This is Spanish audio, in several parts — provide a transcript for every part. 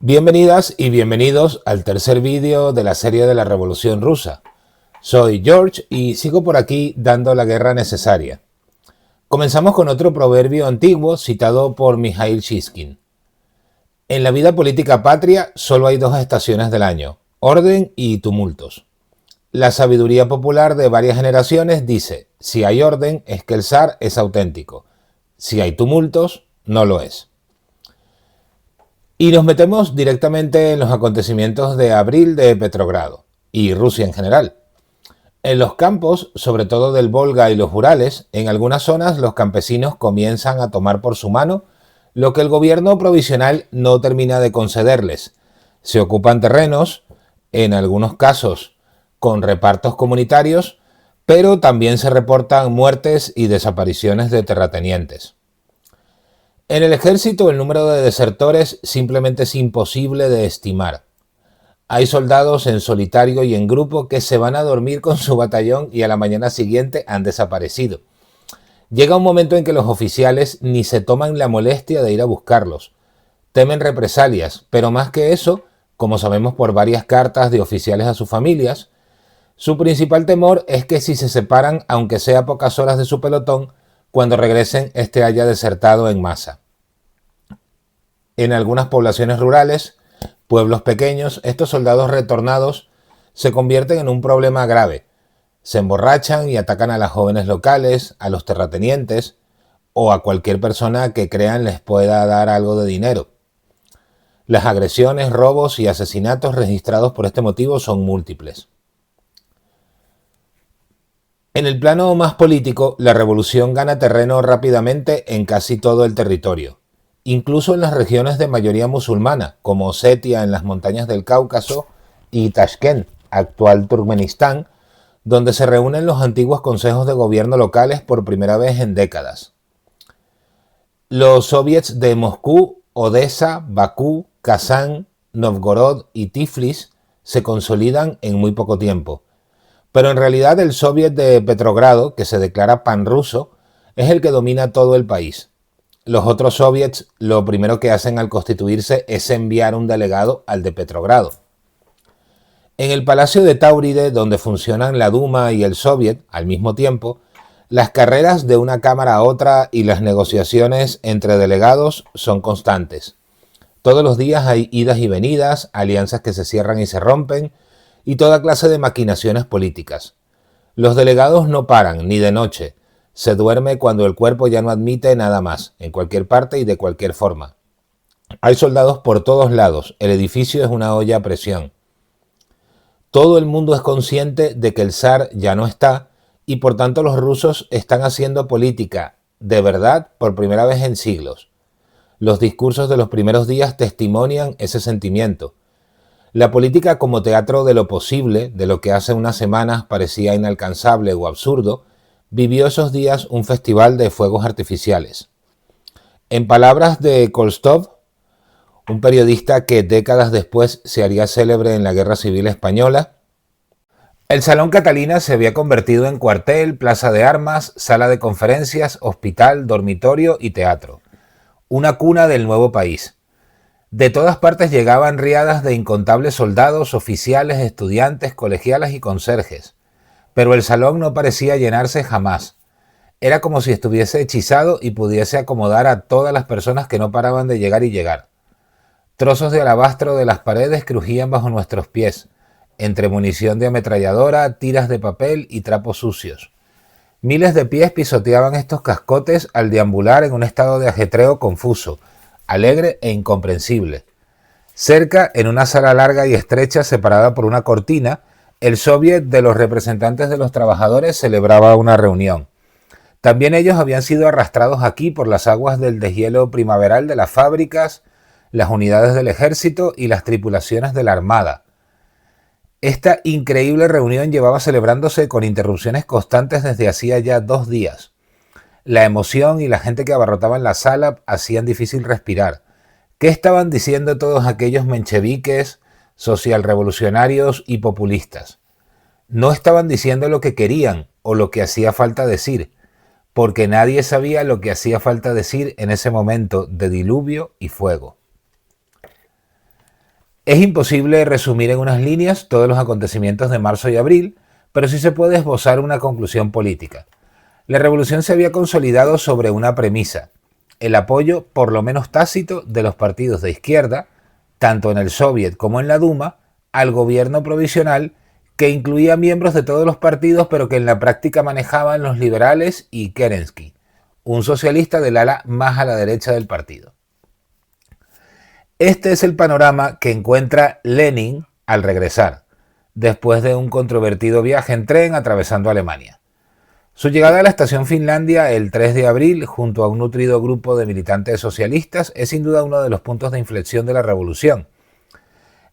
Bienvenidas y bienvenidos al tercer vídeo de la serie de la Revolución Rusa. Soy George y sigo por aquí dando la guerra necesaria. Comenzamos con otro proverbio antiguo citado por Mikhail Shishkin. En la vida política patria solo hay dos estaciones del año, orden y tumultos. La sabiduría popular de varias generaciones dice, si hay orden es que el zar es auténtico, si hay tumultos no lo es. Y nos metemos directamente en los acontecimientos de abril de Petrogrado y Rusia en general. En los campos, sobre todo del Volga y los Urales, en algunas zonas los campesinos comienzan a tomar por su mano lo que el gobierno provisional no termina de concederles. Se ocupan terrenos, en algunos casos con repartos comunitarios, pero también se reportan muertes y desapariciones de terratenientes. En el ejército el número de desertores simplemente es imposible de estimar. Hay soldados en solitario y en grupo que se van a dormir con su batallón y a la mañana siguiente han desaparecido. Llega un momento en que los oficiales ni se toman la molestia de ir a buscarlos. Temen represalias, pero más que eso, como sabemos por varias cartas de oficiales a sus familias, su principal temor es que si se separan, aunque sea pocas horas de su pelotón, cuando regresen este haya desertado en masa. En algunas poblaciones rurales, pueblos pequeños, estos soldados retornados se convierten en un problema grave. Se emborrachan y atacan a las jóvenes locales, a los terratenientes o a cualquier persona que crean les pueda dar algo de dinero. Las agresiones, robos y asesinatos registrados por este motivo son múltiples. En el plano más político, la revolución gana terreno rápidamente en casi todo el territorio. Incluso en las regiones de mayoría musulmana, como Osetia en las montañas del Cáucaso y Tashkent, actual Turkmenistán, donde se reúnen los antiguos consejos de gobierno locales por primera vez en décadas. Los soviets de Moscú, Odessa, Bakú, Kazán, Novgorod y Tiflis se consolidan en muy poco tiempo. Pero en realidad el soviet de Petrogrado, que se declara panruso, es el que domina todo el país. Los otros soviets lo primero que hacen al constituirse es enviar un delegado al de Petrogrado. En el palacio de Táuride, donde funcionan la Duma y el soviet al mismo tiempo, las carreras de una cámara a otra y las negociaciones entre delegados son constantes. Todos los días hay idas y venidas, alianzas que se cierran y se rompen, y toda clase de maquinaciones políticas. Los delegados no paran, ni de noche. Se duerme cuando el cuerpo ya no admite nada más, en cualquier parte y de cualquier forma. Hay soldados por todos lados, el edificio es una olla a presión. Todo el mundo es consciente de que el zar ya no está y por tanto los rusos están haciendo política, de verdad, por primera vez en siglos. Los discursos de los primeros días testimonian ese sentimiento. La política como teatro de lo posible, de lo que hace unas semanas parecía inalcanzable o absurdo, vivió esos días un festival de fuegos artificiales. En palabras de Kolstov, un periodista que décadas después se haría célebre en la Guerra Civil Española, el Salón Catalina se había convertido en cuartel, plaza de armas, sala de conferencias, hospital, dormitorio y teatro. Una cuna del nuevo país. De todas partes llegaban riadas de incontables soldados, oficiales, estudiantes, colegialas y conserjes. Pero el salón no parecía llenarse jamás. Era como si estuviese hechizado y pudiese acomodar a todas las personas que no paraban de llegar y llegar. Trozos de alabastro de las paredes crujían bajo nuestros pies, entre munición de ametralladora, tiras de papel y trapos sucios. Miles de pies pisoteaban estos cascotes al deambular en un estado de ajetreo confuso, alegre e incomprensible. Cerca, en una sala larga y estrecha separada por una cortina, el soviet de los representantes de los trabajadores celebraba una reunión. También ellos habían sido arrastrados aquí por las aguas del deshielo primaveral de las fábricas, las unidades del ejército y las tripulaciones de la armada. Esta increíble reunión llevaba celebrándose con interrupciones constantes desde hacía ya 2 días. La emoción y la gente que abarrotaba en la sala hacían difícil respirar. ¿Qué estaban diciendo todos aquellos mencheviques, socialrevolucionarios y populistas? No estaban diciendo lo que querían o lo que hacía falta decir, porque nadie sabía lo que hacía falta decir en ese momento de diluvio y fuego. Es imposible resumir en unas líneas todos los acontecimientos de marzo y abril, pero sí se puede esbozar una conclusión política. La revolución se había consolidado sobre una premisa: el apoyo, por lo menos tácito, de los partidos de izquierda, tanto en el Soviet como en la Duma, al gobierno provisional, que incluía miembros de todos los partidos, pero que en la práctica manejaban los liberales y Kerensky, un socialista del ala más a la derecha del partido. Este es el panorama que encuentra Lenin al regresar, después de un controvertido viaje en tren atravesando Alemania. Su llegada a la estación Finlandia el 3 de abril, junto a un nutrido grupo de militantes socialistas, es sin duda uno de los puntos de inflexión de la revolución.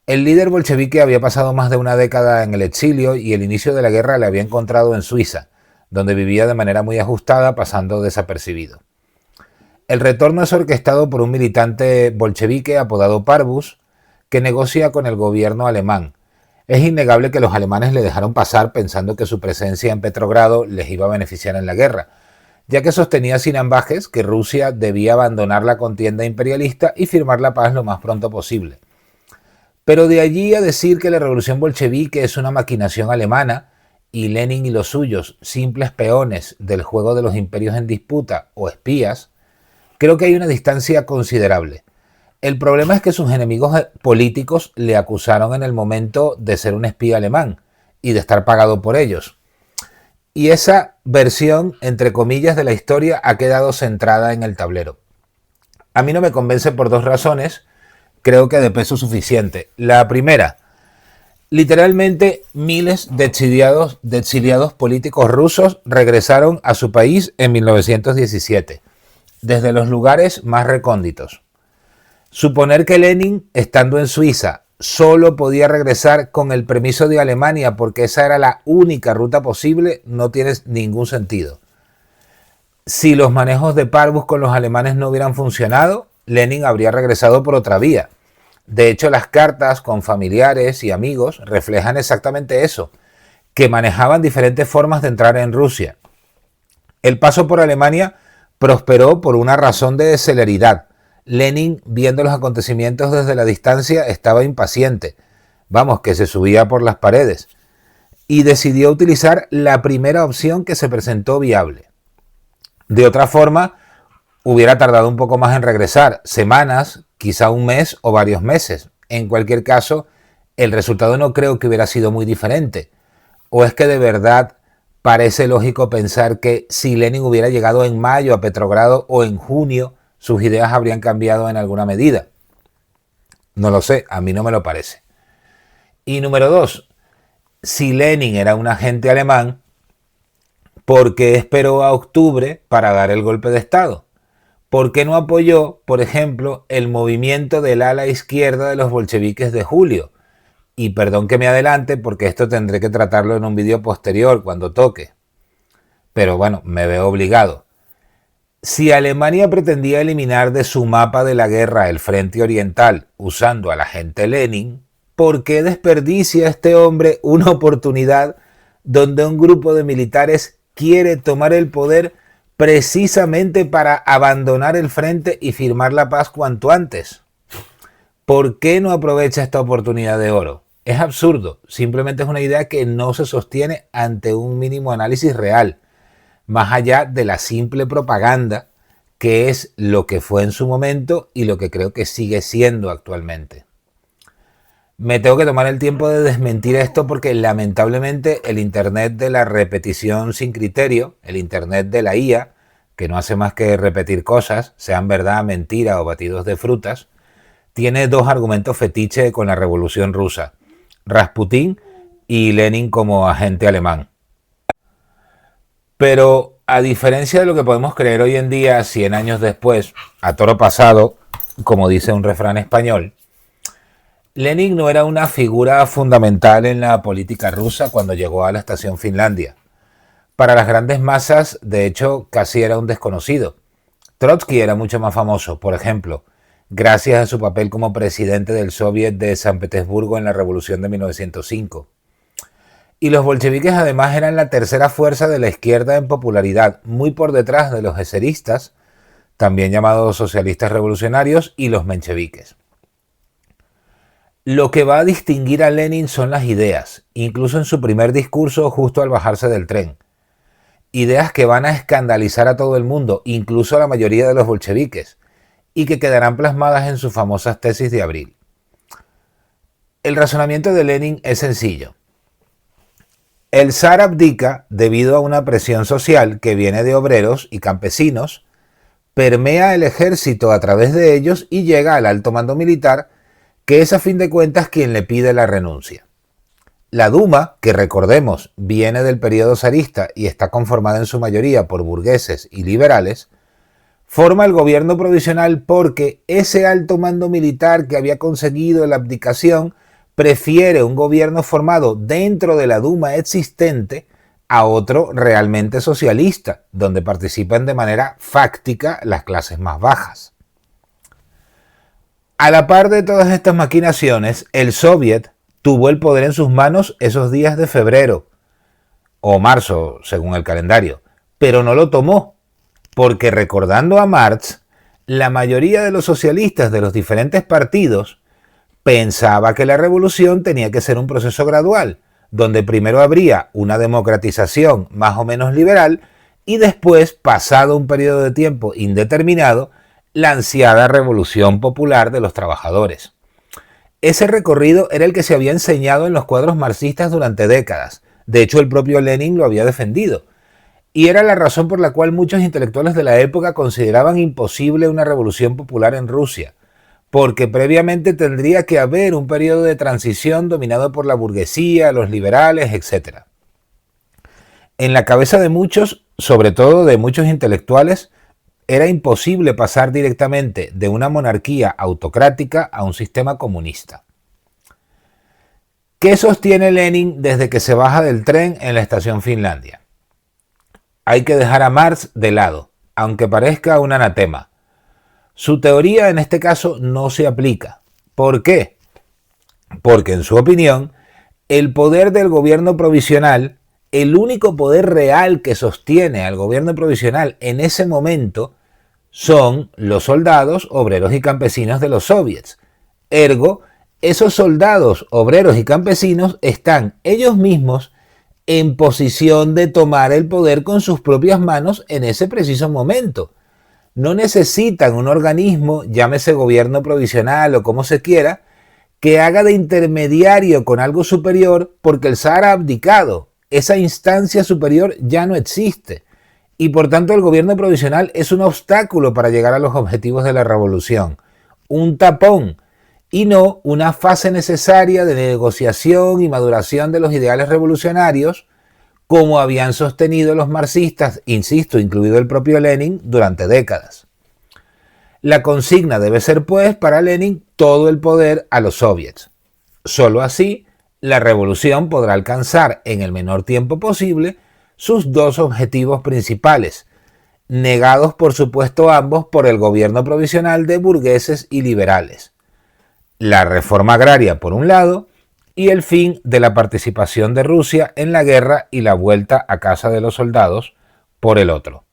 El líder bolchevique había pasado más de una década en el exilio y el inicio de la guerra le había encontrado en Suiza, donde vivía de manera muy ajustada, pasando desapercibido. El retorno es orquestado por un militante bolchevique apodado Parvus, que negocia con el gobierno alemán. Es innegable que los alemanes le dejaron pasar pensando que su presencia en Petrogrado les iba a beneficiar en la guerra, ya que sostenía sin ambajes que Rusia debía abandonar la contienda imperialista y firmar la paz lo más pronto posible. Pero de allí a decir que la revolución bolchevique es una maquinación alemana y Lenin y los suyos simples peones del juego de los imperios en disputa o espías, creo que hay una distancia considerable. El problema es que sus enemigos políticos le acusaron en el momento de ser un espía alemán y de estar pagado por ellos. Y esa versión, entre comillas, de la historia ha quedado centrada en el tablero. A mí no me convence por dos razones, creo que de peso suficiente. La primera, literalmente miles de exiliados políticos rusos regresaron a su país en 1917, desde los lugares más recónditos. Suponer que Lenin, estando en Suiza, solo podía regresar con el permiso de Alemania porque esa era la única ruta posible no tiene ningún sentido. Si los manejos de Parvus con los alemanes no hubieran funcionado, Lenin habría regresado por otra vía. De hecho, las cartas con familiares y amigos reflejan exactamente eso, que manejaban diferentes formas de entrar en Rusia. El paso por Alemania prosperó por una razón de celeridad. Lenin, viendo los acontecimientos desde la distancia, estaba impaciente, que se subía por las paredes, y decidió utilizar la primera opción que se presentó viable. De otra forma, hubiera tardado un poco más en regresar, semanas, quizá un mes o varios meses. En cualquier caso, el resultado no creo que hubiera sido muy diferente. ¿O es que de verdad parece lógico pensar que si Lenin hubiera llegado en mayo a Petrogrado o en junio, sus ideas habrían cambiado en alguna medida? No lo sé, a mí no me lo parece. Y número dos, si Lenin era un agente alemán, ¿por qué esperó a octubre para dar el golpe de Estado? ¿Por qué no apoyó, por ejemplo, el movimiento del ala izquierda de los bolcheviques de julio? Y perdón que me adelante porque esto tendré que tratarlo en un vídeo posterior cuando toque. Pero bueno, me veo obligado. Si Alemania pretendía eliminar de su mapa de la guerra el frente oriental usando al agente Lenin, ¿por qué desperdicia este hombre una oportunidad donde un grupo de militares quiere tomar el poder precisamente para abandonar el frente y firmar la paz cuanto antes? ¿Por qué no aprovecha esta oportunidad de oro? Es absurdo, simplemente es una idea que no se sostiene ante un mínimo análisis real, más allá de la simple propaganda, que es lo que fue en su momento y lo que creo que sigue siendo actualmente. Me tengo que tomar el tiempo de desmentir esto porque lamentablemente el Internet de la repetición sin criterio, el Internet de la IA, que no hace más que repetir cosas, sean verdad, mentira o batidos de frutas, tiene dos argumentos fetiche con la Revolución Rusa: Rasputín y Lenin como agente alemán. Pero a diferencia de lo que podemos creer hoy en día, 100 años después, a toro pasado, como dice un refrán español, Lenin no era una figura fundamental en la política rusa cuando llegó a la estación Finlandia. Para las grandes masas, de hecho, casi era un desconocido. Trotsky era mucho más famoso, por ejemplo, gracias a su papel como presidente del Soviet de San Petersburgo en la Revolución de 1905. Y los bolcheviques además eran la tercera fuerza de la izquierda en popularidad, muy por detrás de los eseristas, también llamados socialistas revolucionarios, y los mencheviques. Lo que va a distinguir a Lenin son las ideas, incluso en su primer discurso justo al bajarse del tren. Ideas que van a escandalizar a todo el mundo, incluso a la mayoría de los bolcheviques, y que quedarán plasmadas en sus famosas tesis de abril. El razonamiento de Lenin es sencillo. El zar abdica debido a una presión social que viene de obreros y campesinos, permea el ejército a través de ellos y llega al alto mando militar, que es a fin de cuentas quien le pide la renuncia. La Duma, que recordemos viene del periodo zarista y está conformada en su mayoría por burgueses y liberales, forma el gobierno provisional porque ese alto mando militar que había conseguido la abdicación prefiere un gobierno formado dentro de la Duma existente a otro realmente socialista, donde participan de manera fáctica las clases más bajas. A la par de todas estas maquinaciones, el Soviet tuvo el poder en sus manos esos días de febrero o marzo, según el calendario, pero no lo tomó, porque recordando a Marx, la mayoría de los socialistas de los diferentes partidos pensaba que la revolución tenía que ser un proceso gradual, donde primero habría una democratización más o menos liberal y después, pasado un periodo de tiempo indeterminado, la ansiada revolución popular de los trabajadores. Ese recorrido era el que se había enseñado en los cuadros marxistas durante décadas. De hecho, el propio Lenin lo había defendido. Y era la razón por la cual muchos intelectuales de la época consideraban imposible una revolución popular en Rusia, porque previamente tendría que haber un periodo de transición dominado por la burguesía, los liberales, etc. En la cabeza de muchos, sobre todo de muchos intelectuales, era imposible pasar directamente de una monarquía autocrática a un sistema comunista. ¿Qué sostiene Lenin desde que se baja del tren en la estación Finlandia? Hay que dejar a Marx de lado, aunque parezca un anatema. Su teoría en este caso no se aplica. ¿Por qué? Porque en su opinión, el poder del gobierno provisional, el único poder real que sostiene al gobierno provisional en ese momento, son los soldados, obreros y campesinos de los soviets. Ergo, esos soldados, obreros y campesinos están ellos mismos en posición de tomar el poder con sus propias manos en ese preciso momento. No necesitan un organismo, llámese gobierno provisional o como se quiera, que haga de intermediario con algo superior porque el zar ha abdicado. Esa instancia superior ya no existe. Y por tanto el gobierno provisional es un obstáculo para llegar a los objetivos de la revolución, un tapón, y no una fase necesaria de negociación y maduración de los ideales revolucionarios, como habían sostenido los marxistas, insisto, incluido el propio Lenin, durante décadas. La consigna debe ser, pues, para Lenin, todo el poder a los soviets. Solo así, la revolución podrá alcanzar en el menor tiempo posible sus dos objetivos principales, negados por supuesto ambos por el gobierno provisional de burgueses y liberales. La reforma agraria por un lado y el fin de la participación de Rusia en la guerra y la vuelta a casa de los soldados por el otro.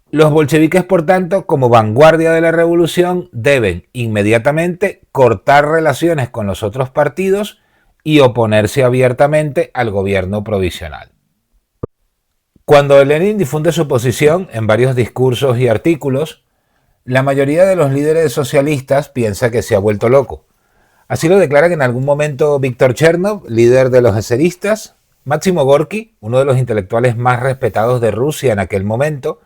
Los bolcheviques, por tanto, como vanguardia de la revolución, deben inmediatamente cortar relaciones con los otros partidos y oponerse abiertamente al gobierno provisional. Cuando Lenin difunde su posición en varios discursos y artículos, la mayoría de los líderes socialistas piensa que se ha vuelto loco. Así lo declaran en algún momento Víctor Chernov, líder de los eseristas, Máximo Gorki, uno de los intelectuales más respetados de Rusia en aquel momento,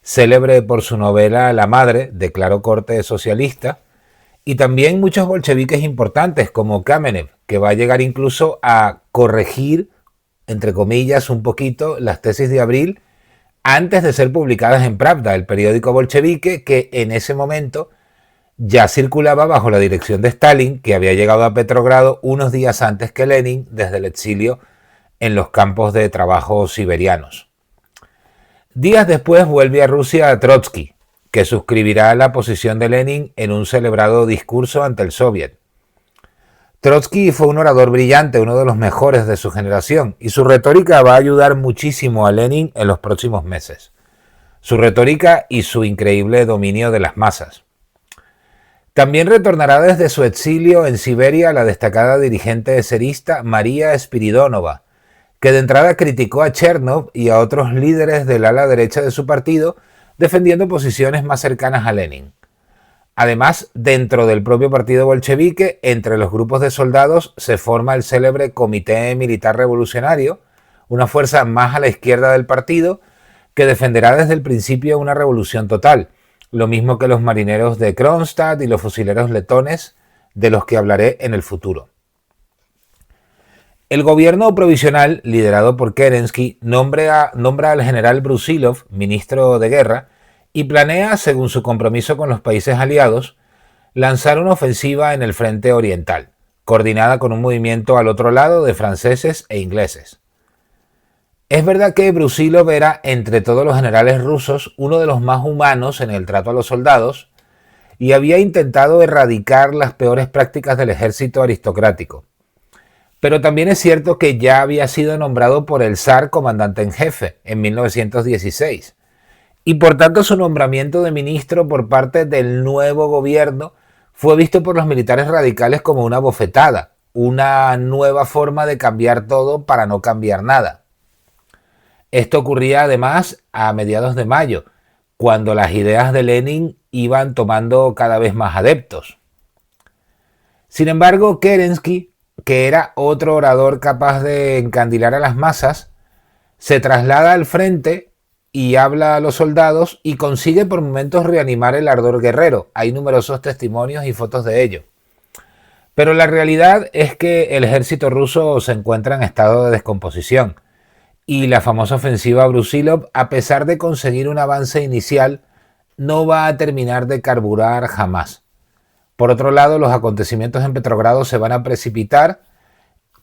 célebre por su novela La Madre, de claro corte socialista, y también muchos bolcheviques importantes como Kamenev, que va a llegar incluso a corregir, entre comillas, un poquito las tesis de abril antes de ser publicadas en Pravda, el periódico bolchevique que en ese momento ya circulaba bajo la dirección de Stalin, que había llegado a Petrogrado unos días antes que Lenin desde el exilio en los campos de trabajo siberianos. Días después vuelve a Rusia a Trotsky, que suscribirá la posición de Lenin en un celebrado discurso ante el Soviet. Trotsky fue un orador brillante, uno de los mejores de su generación, y su retórica va a ayudar muchísimo a Lenin en los próximos meses. Su retórica y su increíble dominio de las masas. También retornará desde su exilio en Siberia la destacada dirigente zarista María Spiridónova, que de entrada criticó a Chernov y a otros líderes del ala derecha de su partido, defendiendo posiciones más cercanas a Lenin. Además, dentro del propio partido bolchevique, entre los grupos de soldados se forma el célebre Comité Militar Revolucionario, una fuerza más a la izquierda del partido, que defenderá desde el principio una revolución total, lo mismo que los marineros de Kronstadt y los fusileros letones, de los que hablaré en el futuro. El gobierno provisional, liderado por Kerensky, nombra al general Brusilov ministro de guerra y planea, según su compromiso con los países aliados, lanzar una ofensiva en el frente oriental, coordinada con un movimiento al otro lado de franceses e ingleses. Es verdad que Brusilov era, entre todos los generales rusos, uno de los más humanos en el trato a los soldados y había intentado erradicar las peores prácticas del ejército aristocrático. Pero también es cierto que ya había sido nombrado por el zar comandante en jefe en 1916 y por tanto su nombramiento de ministro por parte del nuevo gobierno fue visto por los militares radicales como una bofetada, una nueva forma de cambiar todo para no cambiar nada. Esto ocurría además a mediados de mayo, cuando las ideas de Lenin iban tomando cada vez más adeptos. Sin embargo, Kerensky, que era otro orador capaz de encandilar a las masas, se traslada al frente y habla a los soldados y consigue por momentos reanimar el ardor guerrero. Hay numerosos testimonios y fotos de ello. Pero la realidad es que el ejército ruso se encuentra en estado de descomposición y la famosa ofensiva Brusilov, a pesar de conseguir un avance inicial, no va a terminar de carburar jamás. Por otro lado, los acontecimientos en Petrogrado se van a precipitar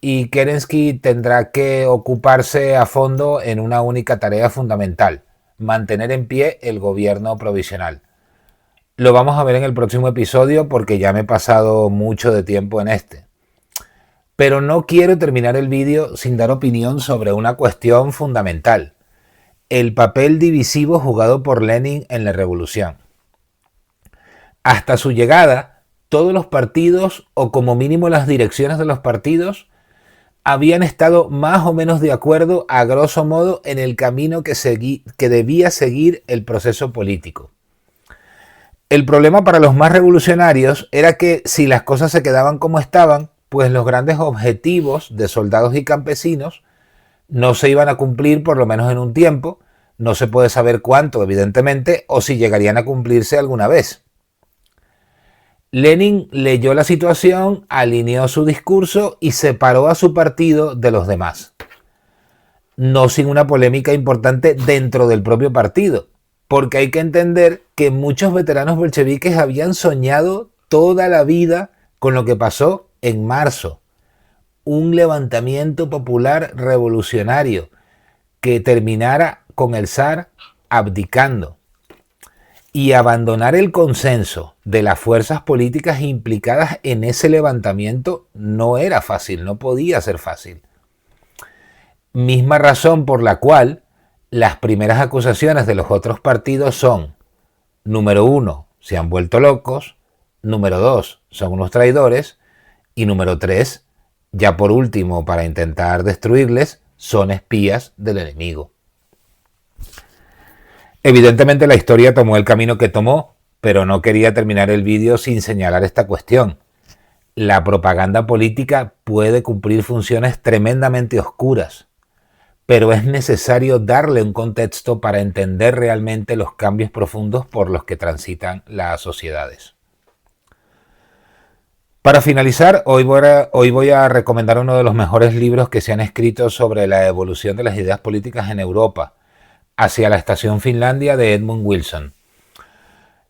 y Kerensky tendrá que ocuparse a fondo en una única tarea fundamental: mantener en pie el gobierno provisional. Lo vamos a ver en el próximo episodio porque ya me he pasado mucho de tiempo en este. Pero no quiero terminar el vídeo sin dar opinión sobre una cuestión fundamental: el papel divisivo jugado por Lenin en la revolución. Hasta su llegada, todos los partidos, o como mínimo las direcciones de los partidos, habían estado más o menos de acuerdo, a grosso modo, en el camino que debía seguir el proceso político. El problema para los más revolucionarios era que si las cosas se quedaban como estaban, pues los grandes objetivos de soldados y campesinos no se iban a cumplir, por lo menos en un tiempo. No se puede saber cuánto, evidentemente, o si llegarían a cumplirse alguna vez. Lenin leyó la situación, alineó su discurso y separó a su partido de los demás. No sin una polémica importante dentro del propio partido, porque hay que entender que muchos veteranos bolcheviques habían soñado toda la vida con lo que pasó en marzo: un levantamiento popular revolucionario que terminara con el zar abdicando. Y abandonar el consenso de las fuerzas políticas implicadas en ese levantamiento no era fácil, no podía ser fácil. Misma razón por la cual las primeras acusaciones de los otros partidos son: número 1, se han vuelto locos; número 2, son unos traidores; y número 3, ya por último, para intentar destruirles, son espías del enemigo. Evidentemente la historia tomó el camino que tomó, pero no quería terminar el vídeo sin señalar esta cuestión. La propaganda política puede cumplir funciones tremendamente oscuras, pero es necesario darle un contexto para entender realmente los cambios profundos por los que transitan las sociedades. Para finalizar, hoy voy a recomendar uno de los mejores libros que se han escrito sobre la evolución de las ideas políticas en Europa, Hacia la estación Finlandia, de Edmund Wilson.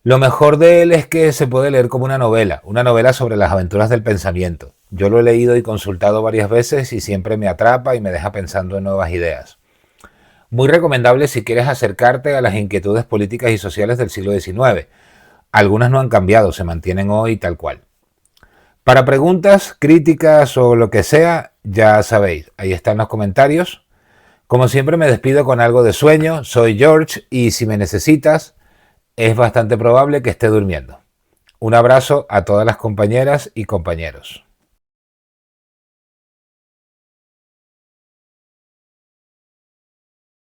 Lo mejor de él es que se puede leer como una novela sobre las aventuras del pensamiento. Yo lo he leído y consultado varias veces y siempre me atrapa y me deja pensando en nuevas ideas. Muy recomendable si quieres acercarte a las inquietudes políticas y sociales del siglo XIX. Algunas no han cambiado, se mantienen hoy tal cual. Para preguntas, críticas o lo que sea, ya sabéis, ahí están los comentarios. Como siempre me despido con algo de sueño. Soy George y si me necesitas, es bastante probable que esté durmiendo. Un abrazo a todas las compañeras y compañeros.